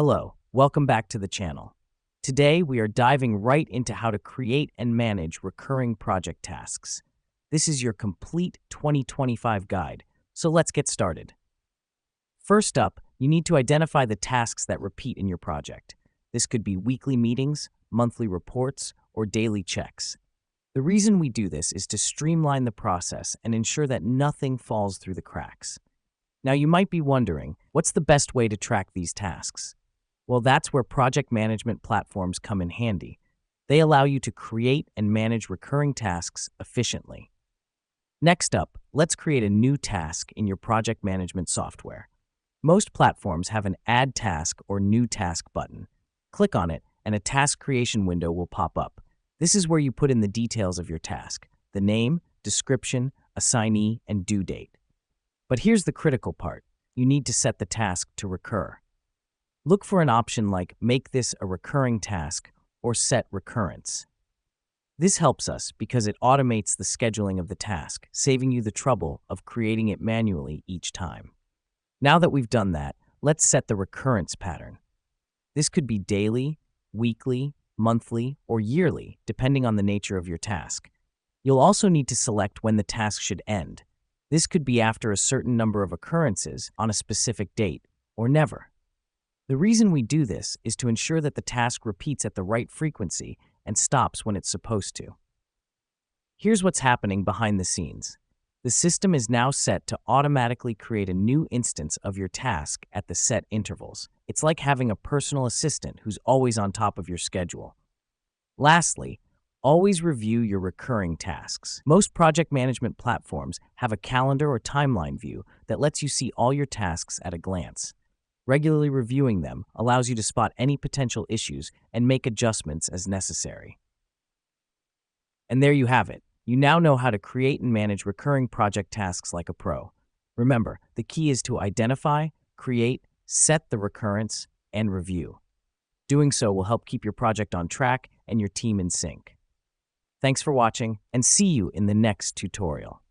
Hello, welcome back to the channel. Today, we are diving right into how to create and manage recurring project tasks. This is your complete 2025 guide, so let's get started. First up, you need to identify the tasks that repeat in your project. This could be weekly meetings, monthly reports, or daily checks. The reason we do this is to streamline the process and ensure that nothing falls through the cracks. Now, you might be wondering, what's the best way to track these tasks? Well, that's where project management platforms come in handy. They allow you to create and manage recurring tasks efficiently. Next up, let's create a new task in your project management software. Most platforms have an Add Task or New Task button. Click on it, and a task creation window will pop up. This is where you put in the details of your task: the name, description, assignee, and due date. But here's the critical part. You need to set the task to recur. Look for an option like Make this a recurring task or Set Recurrence. This helps us because it automates the scheduling of the task, saving you the trouble of creating it manually each time. Now that we've done that, let's set the recurrence pattern. This could be daily, weekly, monthly, or yearly, depending on the nature of your task. You'll also need to select when the task should end. This could be after a certain number of occurrences on a specific date, or never. The reason we do this is to ensure that the task repeats at the right frequency and stops when it's supposed to. Here's what's happening behind the scenes. The system is now set to automatically create a new instance of your task at the set intervals. It's like having a personal assistant who's always on top of your schedule. Lastly, always review your recurring tasks. Most project management platforms have a calendar or timeline view that lets you see all your tasks at a glance. Regularly reviewing them allows you to spot any potential issues and make adjustments as necessary. And there you have it. You now know how to create and manage recurring project tasks like a pro. Remember, the key is to identify, create, set the recurrence, and review. Doing so will help keep your project on track and your team in sync. Thanks for watching, and see you in the next tutorial.